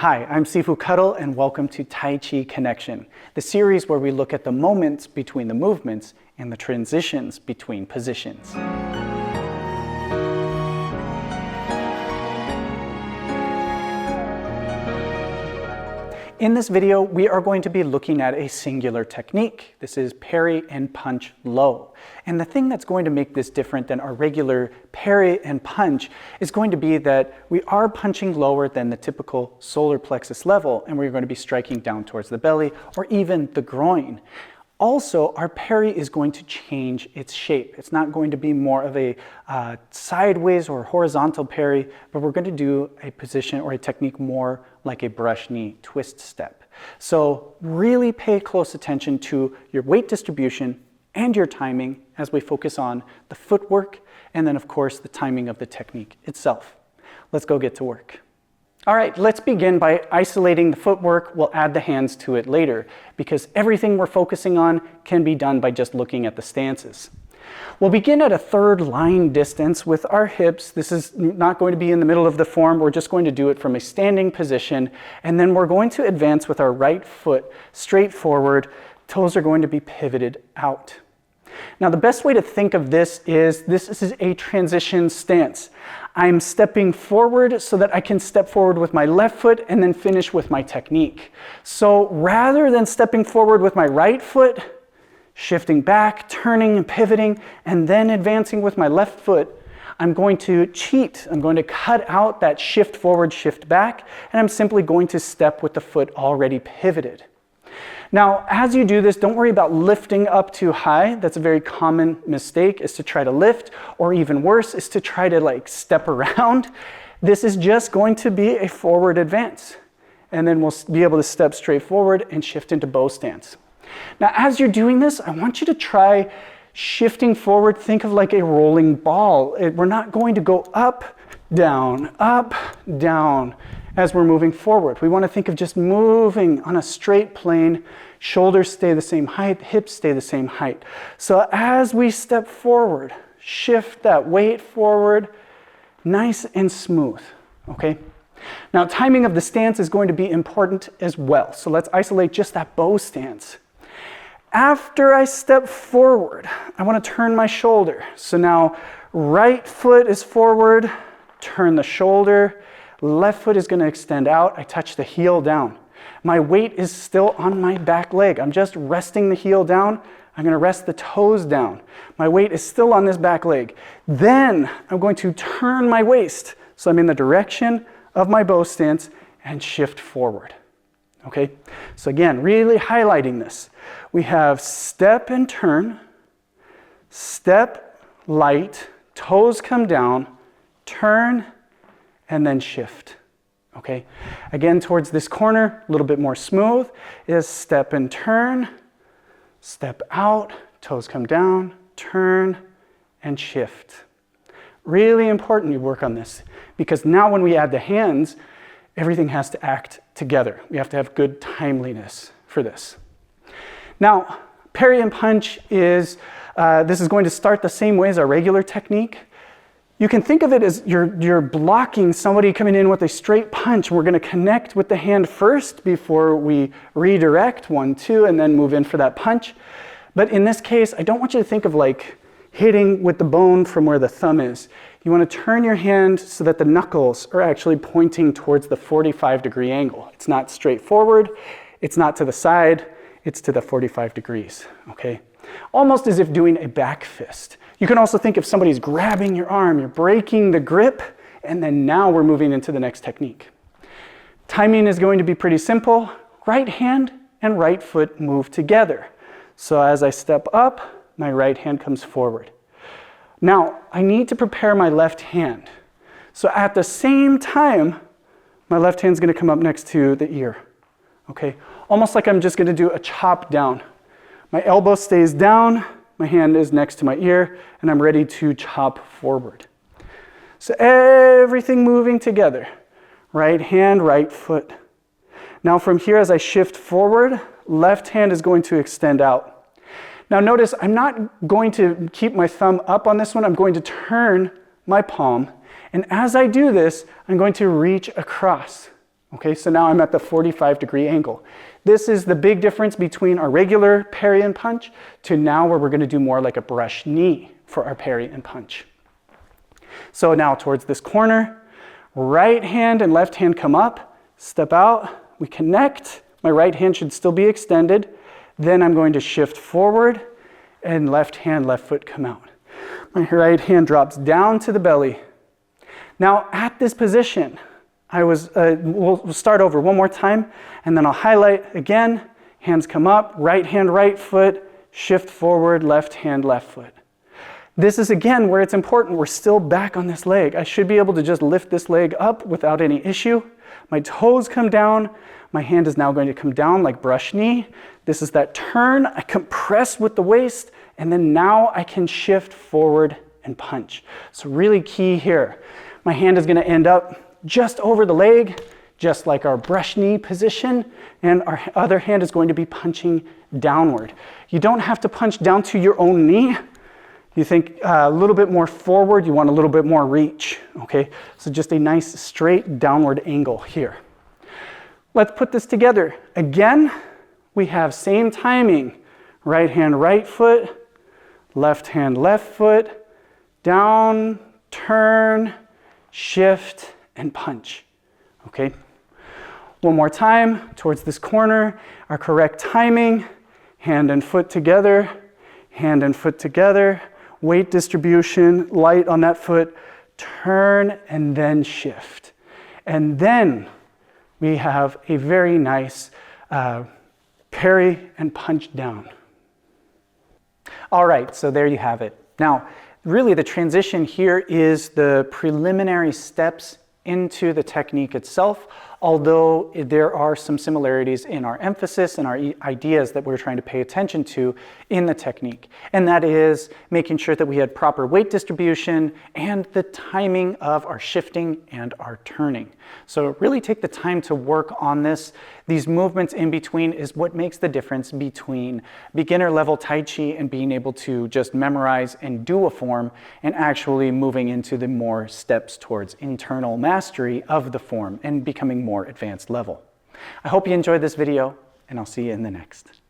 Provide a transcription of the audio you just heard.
Hi, I'm Sifu Kuttel and welcome to Taiji Connection, the series where we look at the moments between the movements and the transitions between positions. In this video, we are going to be looking at a singular technique. This is Parry and Punch Low. And the thing that's going to make this different than our regular parry and punch is going to be that we are punching lower than the typical solar plexus level, and we're going to be striking down towards the belly or even the groin. Also, our parry is going to change its shape. It's not going to be more of a sideways or horizontal parry, but we're going to do a position or a technique more like a brush knee twist step. So really pay close attention to your weight distribution and your timing as we focus on the footwork and then of course the timing of the technique itself. Let's go get to work. All right, let's begin by isolating the footwork. We'll add the hands to it later because everything we're focusing on can be done by just looking at the stances. We'll begin at a third line distance with our hips. This is not going to be in the middle of the form. We're just going to do it from a standing position. And then we're going to advance with our right foot straight forward. Toes are going to be pivoted out. Now, the best way to think of this is a transition stance. I'm stepping forward so that I can step forward with my left foot and then finish with my technique. So rather than stepping forward with my right foot, shifting back, turning and pivoting, and then advancing with my left foot, I'm going to cheat. I'm going to cut out that shift forward, shift back, and I'm simply going to step with the foot already pivoted. Now, as you do this, don't worry about lifting up too high. That's a very common mistake, is to try to lift, or even worse, is to try to step around. This is just going to be a forward advance. And then we'll be able to step straight forward and shift into bow stance. Now, as you're doing this, I want you to try shifting forward. Think of like a rolling ball. We're not going to go up, down, as we're moving forward. We want to think of just moving on a straight plane. Shoulders stay the same height, hips stay the same height. So as we step forward, shift that weight forward, nice and smooth, okay? Now, timing of the stance is going to be important as well. So let's isolate just that bow stance. After I step forward, I want to turn my shoulder. So now right foot is forward, turn the shoulder, left foot is going to extend out. I touch the heel down. My weight is still on my back leg. I'm just resting the heel down. I'm going to rest the toes down. My weight is still on this back leg. Then I'm going to turn my waist. So I'm in the direction of my bow stance and shift forward. Okay? So again, really highlighting this. We have step and turn, step, light, toes come down, turn, and then shift. Okay? Again, towards this corner, a little bit more smooth, is step and turn, step out, toes come down, turn, and shift. Really important you work on this because now when we add the hands, everything has to act together. We have to have good timeliness for this. Now, parry and punch is, this is going to start the same way as our regular technique. You can think of it as you're blocking somebody coming in with a straight punch. We're going to connect with the hand first before we redirect 1, 2, and then move in for that punch. But in this case, I don't want you to think of like hitting with the bone from where the thumb is. You want to turn your hand so that the knuckles are actually pointing towards the 45-degree angle. It's not straight forward, it's not to the side, it's to the 45 degrees, okay? Almost as if doing a back fist. You can also think if somebody's grabbing your arm, you're breaking the grip, and then now we're moving into the next technique. Timing is going to be pretty simple. Right hand and right foot move together. So as I step up, my right hand comes forward. Now, I need to prepare my left hand. So at the same time, my left hand's going to come up next to the ear. Okay? Almost like I'm just going to do a chop down. My elbow stays down, my hand is next to my ear, and I'm ready to chop forward. So everything moving together. Right hand, right foot. Now from here, as I shift forward, left hand is going to extend out. Now notice, I'm not going to keep my thumb up on this one. I'm going to turn my palm. And as I do this, I'm going to reach across. Okay, so now I'm at the 45-degree angle. This is the big difference between our regular parry and punch to now where we're going to do more like a brush knee for our parry and punch. So now towards this corner, right hand and left hand come up, step out, we connect. My right hand should still be extended. Then I'm going to shift forward and left hand, left foot come out. My right hand drops down to the belly. Now at this position, we'll start over one more time, and then I'll highlight again, hands come up, right hand, right foot, shift forward, left hand, left foot. This is again where it's important, we're still back on this leg. I should be able to just lift this leg up without any issue. My toes come down, my hand is now going to come down like brush knee. This is that turn, I compress with the waist, and then now I can shift forward and punch. So really key here. My hand is going to end up just over the leg, just like our brush knee position, and our other hand is going to be punching downward. You don't have to punch down to your own knee. You think a little bit more forward, you want a little bit more reach, okay? So just a nice straight downward angle here. Let's put this together. Again, we have same timing. Right hand, right foot, left hand, left foot, down, turn, shift, and punch, okay? One more time, towards this corner, our correct timing, hand and foot together, weight distribution, light on that foot, turn, and then shift. And then we have a very nice parry and punch down. All right, so there you have it. Now, really the transition here is the preliminary steps into the technique itself, although there are some similarities in our emphasis and our ideas that we're trying to pay attention to in the technique. And that is making sure that we had proper weight distribution and the timing of our shifting and our turning. So really take the time to work on this. These movements in between is what makes the difference between beginner level Tai Chi and being able to just memorize and do a form and actually moving into the more steps towards internal mastery of the form and becoming more advanced level. I hope you enjoyed this video, and I'll see you in the next.